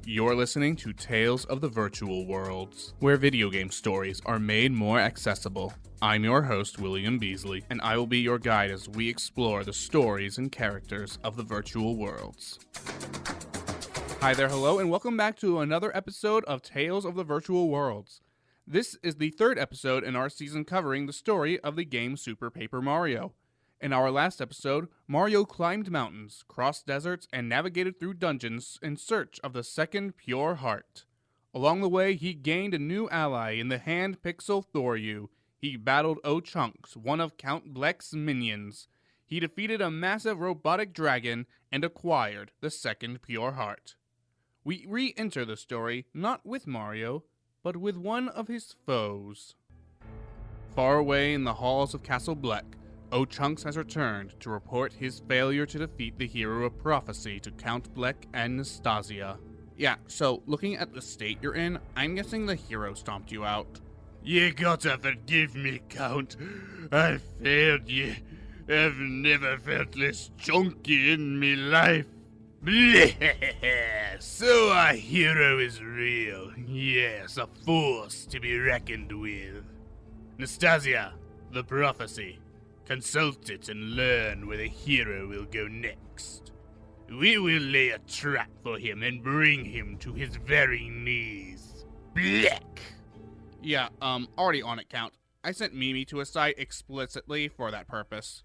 You're listening to Tales of the Virtual Worlds, where video game stories are made more accessible. I'm your host, William Beasley, and I will be your guide as we explore the stories and characters of the virtual worlds. Hi there, hello, and welcome back to another episode of Tales of the Virtual Worlds. This is the third episode in our season covering the story of the game Super Paper Mario. In our last episode, Mario climbed mountains, crossed deserts, and navigated through dungeons in search of the second pure heart. Along the way, he gained a new ally in the hand pixel Thoryu. He battled O-Chunks, one of Count Bleck's minions. He defeated a massive robotic dragon and acquired the second pure heart. We re-enter the story not with Mario, but with one of his foes. Far away in the halls of Castle Bleck, O-Chunks has returned to report his failure to defeat the hero of prophecy to Count Bleck and Nastasia. Yeah, so looking at the state you're in, I'm guessing the hero stomped you out. You gotta forgive me, Count. I failed you. I've never felt less chunky in me life. So our hero is real. Yes, a force to be reckoned with. Nastasia, the prophecy. Consult it and learn where the hero will go next. We will lay a trap for him and bring him to his very knees. Bleck! Yeah, already on it, Count. I sent Mimi to a site explicitly for that purpose.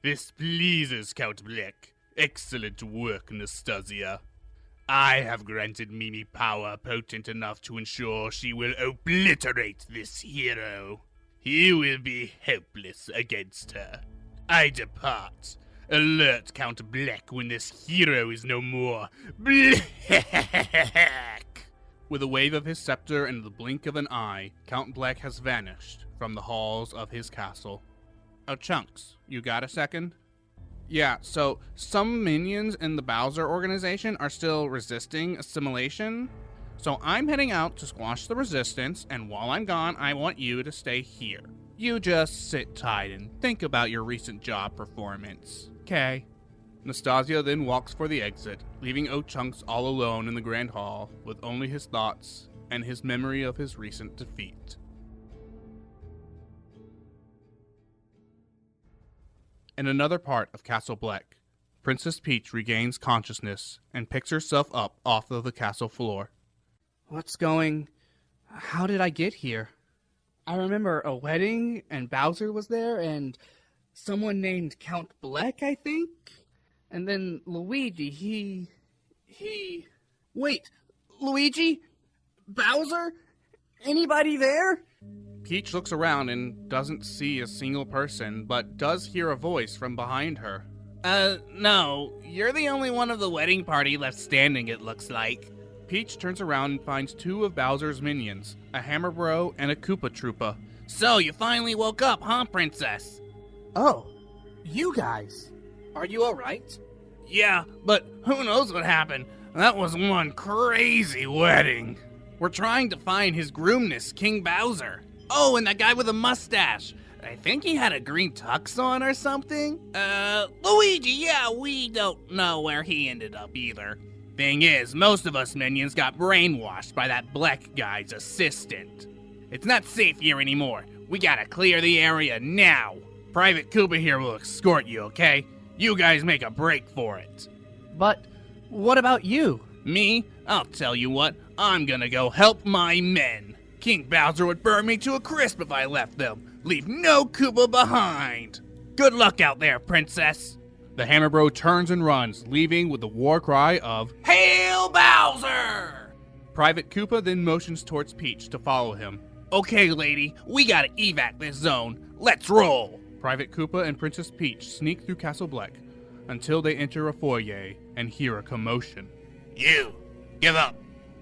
This pleases Count Bleck. Excellent work, Nastasia. I have granted Mimi power potent enough to ensure she will obliterate this hero. He will be helpless against her. I depart. Alert Count Bleck when this hero is no more. Bleck! With a wave of his scepter and the blink of an eye, Count Bleck has vanished from the halls of his castle. Oh, Chunks, you got a second? Yeah, so some minions in the Bowser organization are still resisting assimilation. So I'm heading out to squash the resistance, and while I'm gone, I want you to stay here. You just sit tight and think about your recent job performance. Okay. Nastasia then walks for the exit, leaving O-Chunks all alone in the Grand Hall with only his thoughts and his memory of his recent defeat. In another part of Castle Bleck, Princess Peach regains consciousness and picks herself up off of the castle floor. How did I get here? I remember a wedding, and Bowser was there, and someone named Count Bleck, I think? And then Luigi, Wait, Luigi? Bowser? Anybody there? Peach looks around and doesn't see a single person, but does hear a voice from behind her. No. You're the only one of the wedding party left standing, it looks like. Peach turns around and finds two of Bowser's minions, a Hammer Bro and a Koopa Troopa. So, you finally woke up, huh, Princess? Oh, you guys. Are you alright? Yeah, but who knows what happened? That was one crazy wedding. We're trying to find his groomness, King Bowser. Oh, and that guy with a mustache. I think he had a green tux on or something. Luigi, yeah, we don't know where he ended up either. Thing is, most of us minions got brainwashed by that Bleck guy's assistant. It's not safe here anymore. We gotta clear the area now. Private Koopa here will escort you, okay? You guys make a break for it. But what about you? Me? I'll tell you what, I'm gonna go help my men. King Bowser would burn me to a crisp if I left them. Leave no Koopa behind. Good luck out there, Princess. The Hammer Bro turns and runs, leaving with the war cry of, Hail Bowser! Private Koopa then motions towards Peach to follow him. Okay, lady, we gotta evac this zone. Let's roll! Private Koopa and Princess Peach sneak through Castle Bleck until they enter a foyer and hear a commotion. You, give up.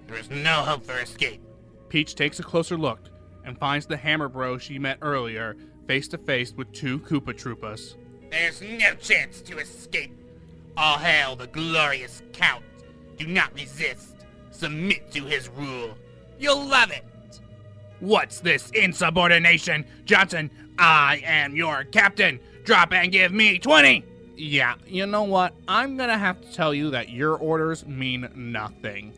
There is no hope for escape. Peach takes a closer look and finds the Hammer Bro she met earlier face to face with two Koopa Troopas. There's no chance to escape. All hail the glorious Count. Do not resist. Submit to his rule. You'll love it. What's this insubordination? Johnson, I am your captain. Drop and give me 20. Yeah, you know what? I'm gonna have to tell you that your orders mean nothing.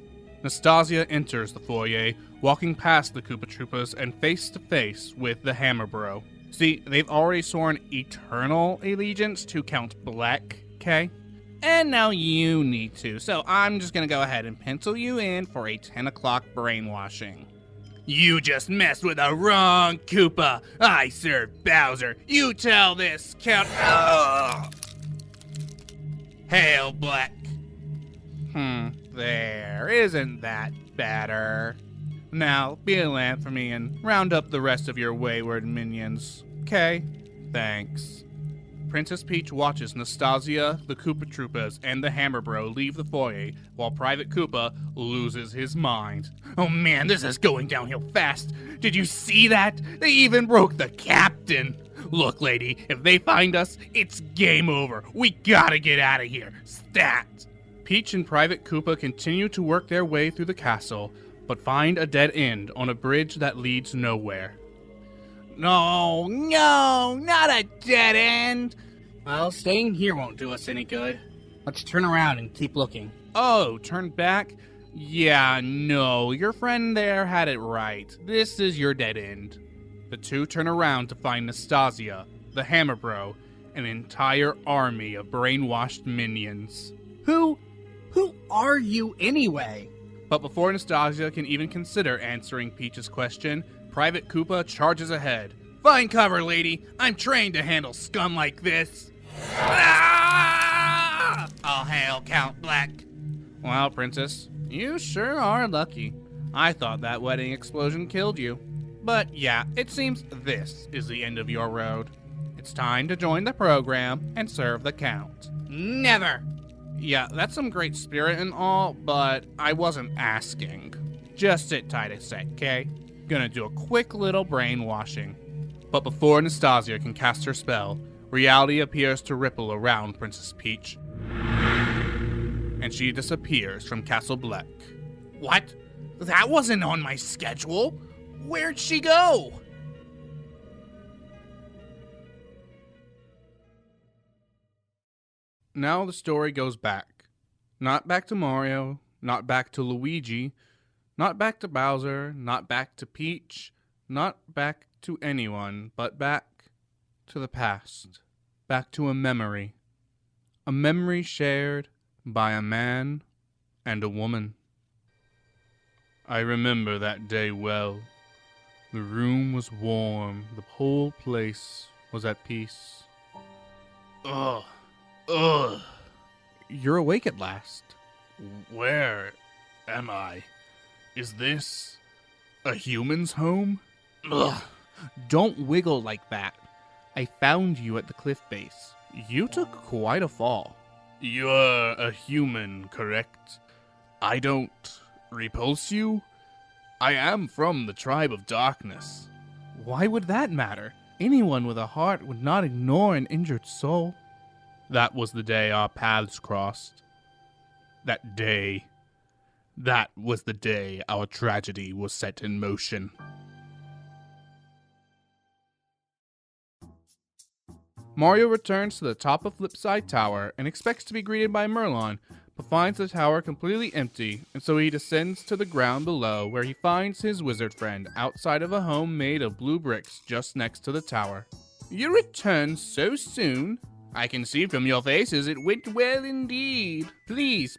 Nastasia enters the foyer, walking past the Koopa Troopas and face to face with the Hammer Bro. See, they've already sworn eternal allegiance to Count Bleck, okay? And now you need to, so I'm just gonna go ahead and pencil you in for a 10 o'clock brainwashing. You just messed with the wrong Koopa. I serve Bowser. You tell this Count... Hail, Bleck. There, isn't that better? Now, be a lamp for me and round up the rest of your wayward minions. Okay? Thanks. Princess Peach watches Nastasia, the Koopa Troopas, and the Hammer Bro leave the foyer, while Private Koopa loses his mind. Oh man, this is going downhill fast. Did you see that? They even broke the captain. Look, lady, if they find us, it's game over. We gotta get out of here. Stat! Peach and Private Koopa continue to work their way through the castle, but find a dead end on a bridge that leads nowhere. No, not a dead end. Well, staying here won't do us any good. Let's turn around and keep looking. Oh, turn back? Yeah, no, your friend there had it right. This is your dead end. The two turn around to find Nastasia, the Hammer Bro, an entire army of brainwashed minions. Who are you anyway? But before Nastasia can even consider answering Peach's question, Private Koopa charges ahead. Find cover, lady. I'm trained to handle scum like this. Ah! All hail Count Bleck. Well, Princess, you sure are lucky. I thought that wedding explosion killed you. But yeah, it seems this is the end of your road. It's time to join the program and serve the Count. Never. Yeah, that's some great spirit and all, but I wasn't asking. Just sit tight a sec, okay? Gonna do a quick little brainwashing. But before Nastasia can cast her spell, reality appears to ripple around Princess Peach, and she disappears from Castle Bleck. What? That wasn't on my schedule. Where'd she go? Now the story goes back. Not back to Mario, not back to Luigi, not back to Bowser, not back to Peach, not back to anyone, but back to the past. Back to a memory. A memory shared by a man and a woman. I remember that day well. The room was warm, the whole place was at peace. Ugh. You're awake at last. Where am I? Is this a human's home? Ugh. Don't wiggle like that. I found you at the cliff base. You took quite a fall. You're a human, correct? I don't repulse you? I am from the tribe of darkness. Why would that matter? Anyone with a heart would not ignore an injured soul. That was the day our paths crossed. That was the day our tragedy was set in motion. Mario returns to the top of Flipside Tower and expects to be greeted by Merlon, but finds the tower completely empty, and so he descends to the ground below, where he finds his wizard friend outside of a home made of blue bricks just next to the tower. You returned so soon? I can see from your faces it went well indeed. Please,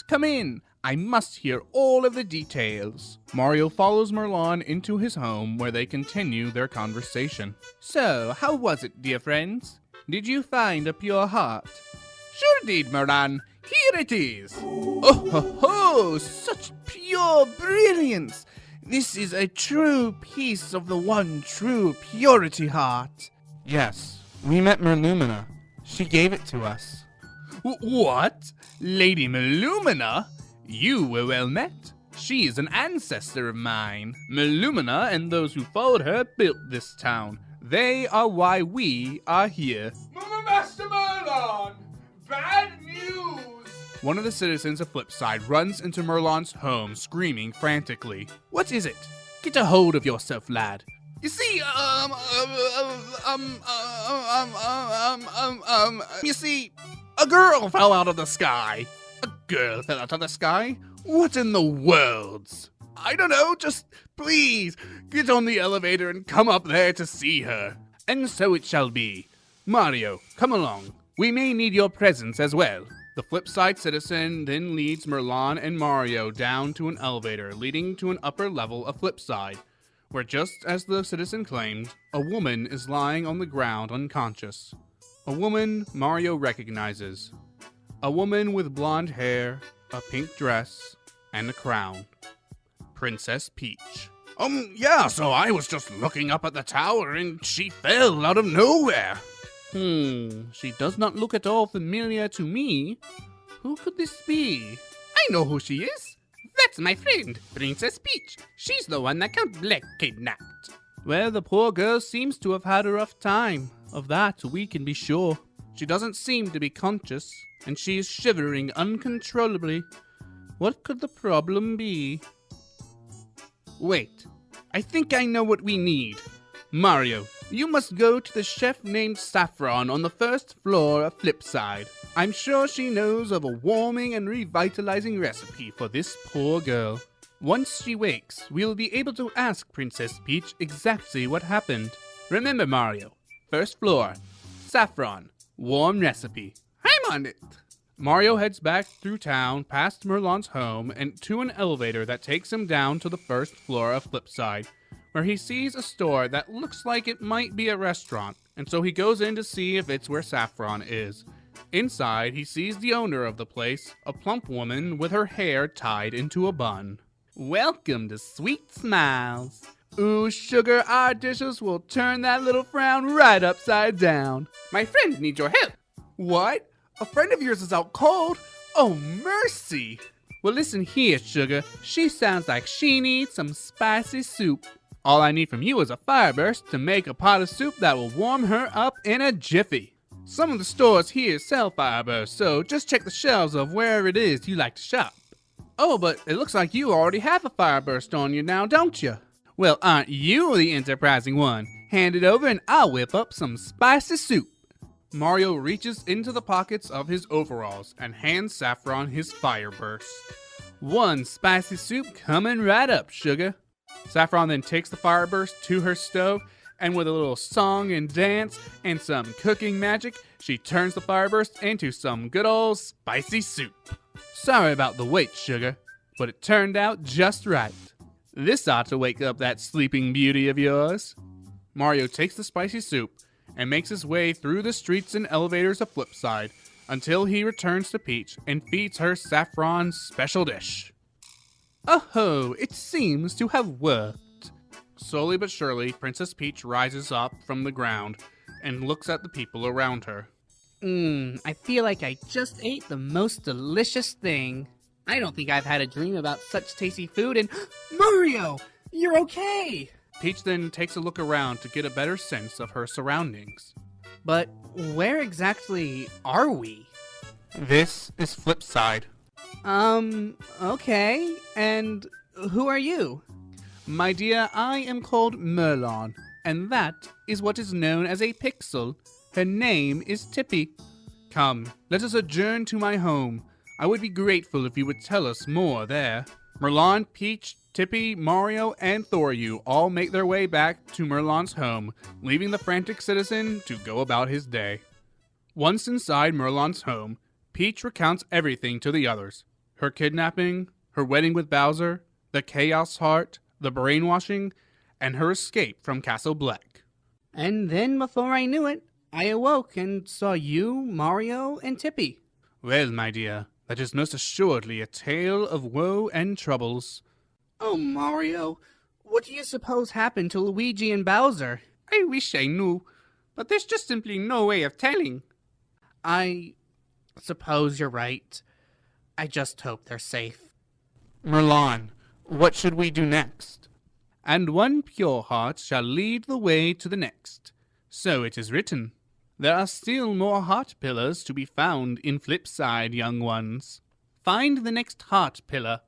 come in. I must hear all of the details. Mario follows Merlon into his home, where they continue their conversation. So, how was it, dear friends? Did you find a pure heart? Sure did, Merlon. Here it is. Oh ho ho! Such pure brilliance! This is a true piece of the one true purity heart. Yes, we met Merlumina. She gave it to us. What? Lady Merlumina? You were well met. She is an ancestor of mine. Merlumina and those who followed her built this town. They are why we are here. Master Merlon! Bad news! One of the citizens of Flipside runs into Merlon's home, screaming frantically. What is it? Get a hold of yourself, lad. You see, you see, a girl fell out of the sky. A girl fell out of the sky? What in the worlds? I don't know, just please get on the elevator and come up there to see her. And so it shall be. Mario, come along. We may need your presence as well. The Flipside citizen then leads Merlon and Mario down to an elevator leading to an upper level of Flipside, where just as the citizen claimed, a woman is lying on the ground unconscious. A woman Mario recognizes. A woman with blonde hair, a pink dress, and a crown. Princess Peach. Yeah, so I was just looking up at the tower and she fell out of nowhere. She does not look at all familiar to me. Who could this be? I know who she is. That's my friend, Princess Peach. She's the one that Count Bleck kidnapped. Well, the poor girl seems to have had a rough time. Of that, we can be sure. She doesn't seem to be conscious, and she is shivering uncontrollably. What could the problem be? Wait, I think I know what we need. Mario, you must go to the chef named Saffron on the first floor of Flipside. I'm sure she knows of a warming and revitalizing recipe for this poor girl. Once she wakes, we'll be able to ask Princess Peach exactly what happened. Remember, Mario, first floor, Saffron, warm recipe. I'm on it. Mario heads back through town, past Merlon's home, and to an elevator that takes him down to the first floor of Flipside, where he sees a store that looks like it might be a restaurant, and so he goes in to see if it's where Saffron is. Inside, he sees the owner of the place, a plump woman with her hair tied into a bun. Welcome to Sweet Smiles. Ooh, sugar, our dishes will turn that little frown right upside down. My friend needs your help. What? A friend of yours is out cold? Oh, mercy. Well, listen here, sugar. She sounds like she needs some spicy soup. All I need from you is a fireburst to make a pot of soup that will warm her up in a jiffy. Some of the stores here sell firebursts, so just check the shelves of wherever it is you like to shop. Oh, but it looks like you already have a fireburst on you now, don't you? Well, aren't you the enterprising one? Hand it over and I'll whip up some spicy soup. Mario reaches into the pockets of his overalls and hands Saffron his fireburst. One spicy soup coming right up, sugar. Saffron then takes the fireburst to her stove, and with a little song and dance and some cooking magic, she turns the fireburst into some good old spicy soup. Sorry about the wait, sugar, but it turned out just right. This ought to wake up that sleeping beauty of yours. Mario takes the spicy soup and makes his way through the streets and elevators of Flipside until he returns to Peach and feeds her Saffron's special dish. Oh-ho, it seems to have worked. Slowly but surely, Princess Peach rises up from the ground and looks at the people around her. I feel like I just ate the most delicious thing. I don't think I've had a dream about such tasty food and... Mario! You're okay! Peach then takes a look around to get a better sense of her surroundings. But where exactly are we? This is Flipside. Okay. And who are you? My dear, I am called Merlon, and that is what is known as a pixel. Her name is Tippy. Come, let us adjourn to my home. I would be grateful if you would tell us more there. Merlon, Peach, Tippy, Mario, and Thoryu all make their way back to Merlon's home, leaving the frantic citizen to go about his day. Once inside Merlon's home, Peach recounts everything to the others. Her kidnapping, her wedding with Bowser, the Chaos Heart, the brainwashing, and her escape from Castle Bleck. And then before I knew it, I awoke and saw you, Mario, and Tippy. Well, my dear, that is most assuredly a tale of woe and troubles. Oh, Mario, what do you suppose happened to Luigi and Bowser? I wish I knew, but there's just simply no way of telling. I suppose you're right. I just hope they're safe. Merlon, what should we do next? And one pure heart shall lead the way to the next. So it is written. There are still more heart pillars to be found in Flipside, young ones. Find the next heart pillar,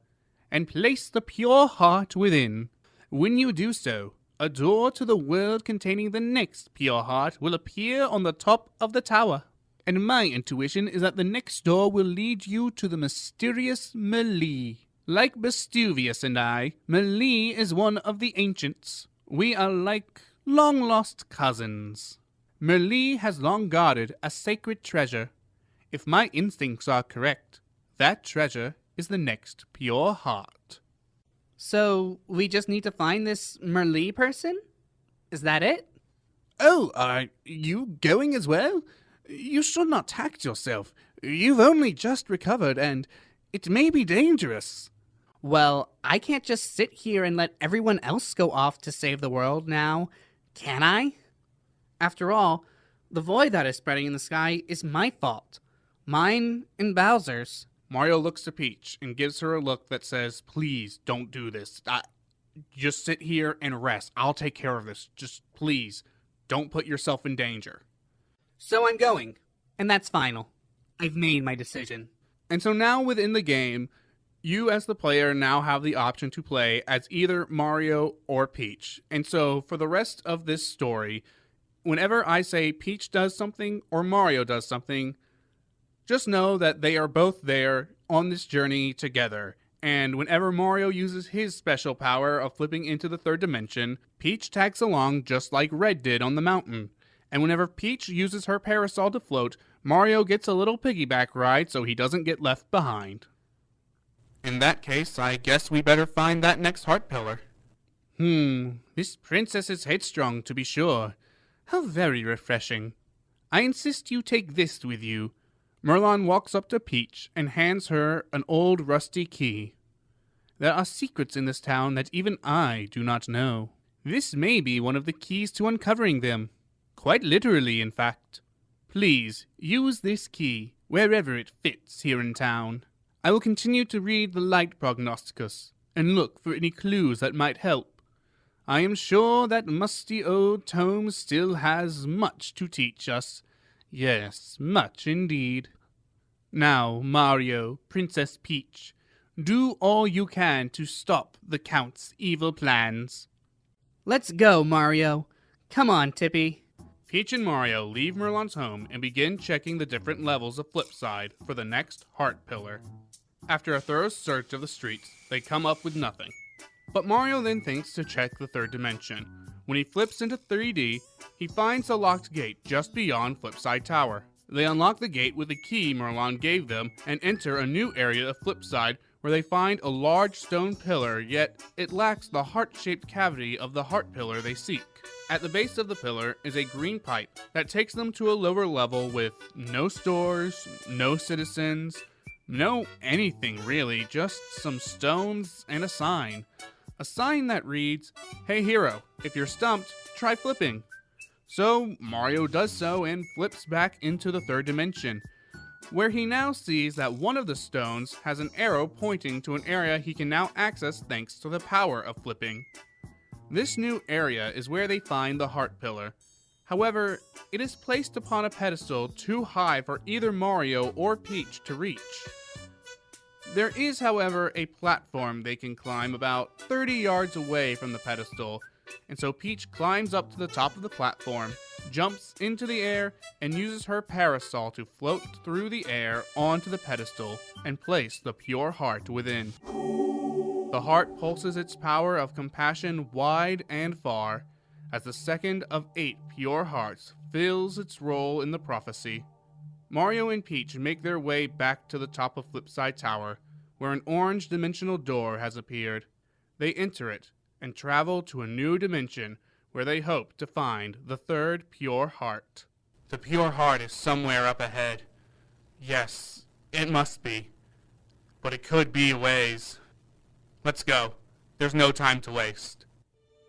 and place the pure heart within. When you do so, a door to the world containing the next pure heart will appear on the top of the tower. And my intuition is that the next door will lead you to the mysterious Melee, Like Vestuvius and I, Melee is one of the ancients. We are like long-lost cousins. Melee has long guarded a sacred treasure. If my instincts are correct, that treasure is the next pure heart. So, we just need to find this Melee person? Is that it? Oh, are you going as well? You should not tax yourself. You've only just recovered, and it may be dangerous. Well, I can't just sit here and let everyone else go off to save the world now, can I? After all, the void that is spreading in the sky is my fault. Mine and Bowser's. Mario looks to Peach and gives her a look that says, please, don't do this. Just sit here and rest. I'll take care of this. Just please, don't put yourself in danger. So I'm going, and that's final. I've made my decision. And so now within the game, you as the player now have the option to play as either Mario or Peach. And so for the rest of this story, whenever I say Peach does something or Mario does something, just know that they are both there on this journey together. And whenever Mario uses his special power of flipping into the third dimension, Peach tags along just like Red did on the mountain. And whenever Peach uses her parasol to float, Mario gets a little piggyback ride so he doesn't get left behind. In that case, I guess we better find that next heart pillar. This princess is headstrong, to be sure. How very refreshing. I insist you take this with you. Merlon walks up to Peach and hands her an old rusty key. There are secrets in this town that even I do not know. This may be one of the keys to uncovering them. Quite literally, in fact. Please, use this key wherever it fits here in town. I will continue to read the Light Prognosticus and look for any clues that might help. I am sure that musty old tome still has much to teach us. Yes, much indeed. Now, Mario, Princess Peach, do all you can to stop the Count's evil plans. Let's go, Mario. Come on, Tippy. Peach and Mario leave Merlon's home and begin checking the different levels of Flipside for the next heart pillar. After a thorough search of the streets, they come up with nothing. But Mario then thinks to check the third dimension. When he flips into 3D, he finds a locked gate just beyond Flipside Tower. They unlock the gate with the key Merlon gave them and enter a new area of Flipside where they find a large stone pillar, yet it lacks the heart-shaped cavity of the heart pillar they seek. At the base of the pillar is a green pipe that takes them to a lower level with no stores, no citizens, no anything really, just some stones and a sign. A sign that reads, "Hey hero, if you're stumped, try flipping." So Mario does so and flips back into the third dimension, where he now sees that one of the stones has an arrow pointing to an area he can now access thanks to the power of flipping. This new area is where they find the heart pillar. However, it is placed upon a pedestal too high for either Mario or Peach to reach. There is, however, a platform they can climb about 30 yards away from the pedestal, and so Peach climbs up to the top of the platform, jumps into the air, and uses her parasol to float through the air onto the pedestal and place the pure heart within. The heart pulses its power of compassion wide and far, as the second of 8 pure hearts fills its role in the prophecy. Mario and Peach make their way back to the top of Flipside Tower, where an orange dimensional door has appeared. They enter it and travel to a new dimension where they hope to find the third pure heart. The pure heart is somewhere up ahead. Yes, it must be. But it could be a ways. Let's go. There's no time to waste.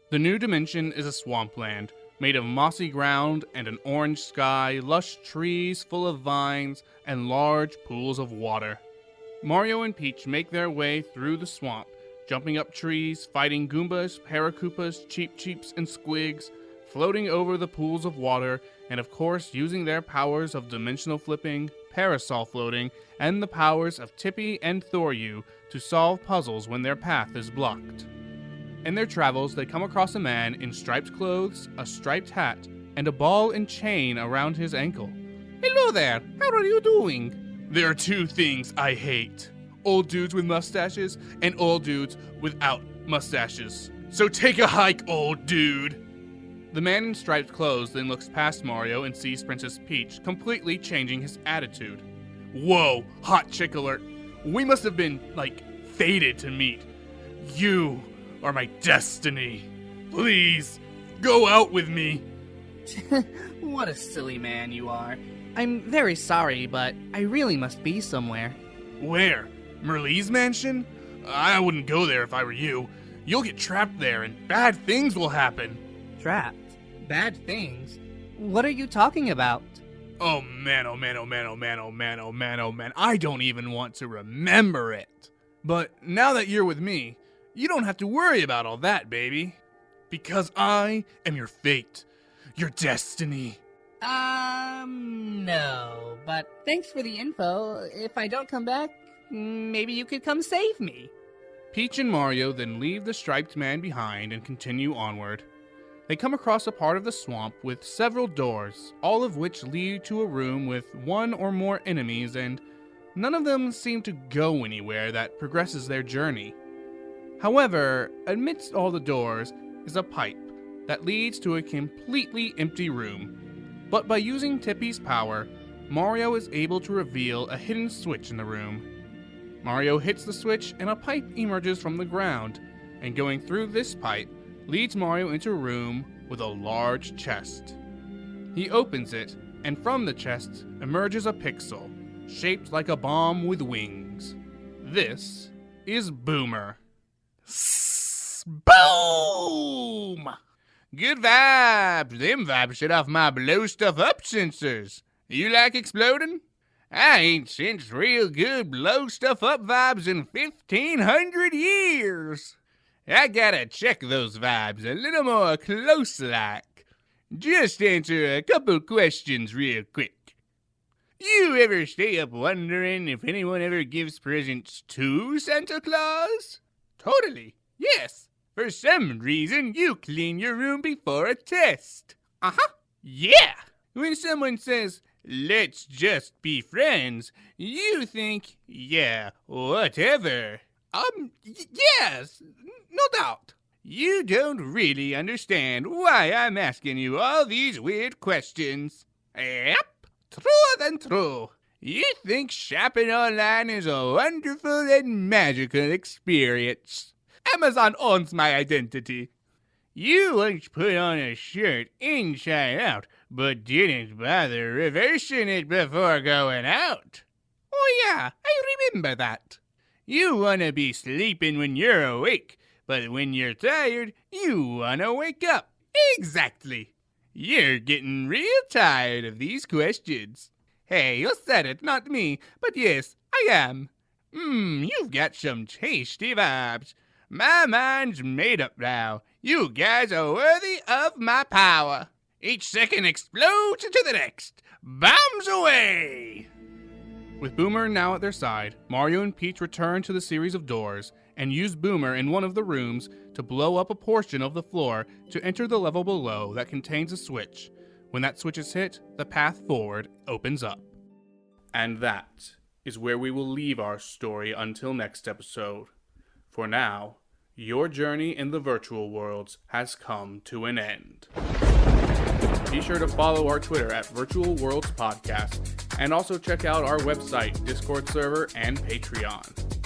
The new dimension is a swampland, made of mossy ground and an orange sky, lush trees full of vines, and large pools of water. Mario and Peach make their way through the swamp, jumping up trees, fighting Goombas, Paracoopas, Cheep Cheeps, and Squigs, floating over the pools of water, and of course using their powers of dimensional flipping, parasol floating, and the powers of Tippy and Thoryu to solve puzzles when their path is blocked. In their travels, they come across a man in striped clothes, a striped hat, and a ball and chain around his ankle. Hello there, how are you doing? There are 2 things I hate. old dudes with mustaches and old dudes without mustaches. So take a hike, old dude. The man in striped clothes then looks past Mario and sees Princess Peach, completely changing his attitude. Whoa, hot chick alert. We must have been, fated to meet. You are my destiny. Please, go out with me. What a silly man you are. I'm very sorry, but I really must be somewhere. Where? Merlee's mansion? I wouldn't go there if I were you. You'll get trapped there and bad things will happen. Trapped? Bad things? What are you talking about? Oh man, oh man, oh man, oh man, oh man, oh man, oh man. I don't even want to remember it. But now that you're with me, you don't have to worry about all that, baby. Because I am your fate. Your destiny. No. But thanks for the info. If I don't come back, maybe you could come save me. Peach and Mario then leave the striped man behind and continue onward. They come across a part of the swamp with several doors, all of which lead to a room with one or more enemies, and none of them seem to go anywhere that progresses their journey. However, amidst all the doors is a pipe that leads to a completely empty room. But by using Tippy's power, Mario is able to reveal a hidden switch in the room. Mario hits the switch and a pipe emerges from the ground, and going through this pipe leads Mario into a room with a large chest. He opens it, and from the chest emerges a pixel, shaped like a bomb with wings. This is Boomer. Boom! Good vibes! Them vibes shut off my blow stuff up sensors. You like exploding? I ain't sensed real good blow stuff up vibes in 1,500 years. I gotta check those vibes a little more close-like. Just answer a couple questions real quick. You ever stay up wondering if anyone ever gives presents to Santa Claus? Totally, yes. For some reason, you clean your room before a test. Uh-huh. Yeah. When someone says, let's just be friends, you think, yeah, whatever. Yes, no doubt. You don't really understand why I'm asking you all these weird questions. Yep, truer than true. You think shopping online is a wonderful and magical experience. Amazon owns my identity. You once put on a shirt inside out, but didn't bother reversing it before going out. Oh yeah, I remember that. You want to be sleeping when you're awake, but when you're tired, you want to wake up. Exactly. You're getting real tired of these questions. Hey, you said it, not me, but yes, I am. You've got some tasty vibes. My mind's made up now. You guys are worthy of my power. Each second explodes into the next. Bombs away! With Boomer now at their side, Mario and Peach return to the series of doors and use Boomer in one of the rooms to blow up a portion of the floor to enter the level below that contains a switch. When that switch is hit, the path forward opens up. And that is where we will leave our story until next episode. For now, your journey in the virtual worlds has come to an end. Be sure to follow our Twitter at Virtual Worlds Podcast, and also check out our website, Discord server, and Patreon.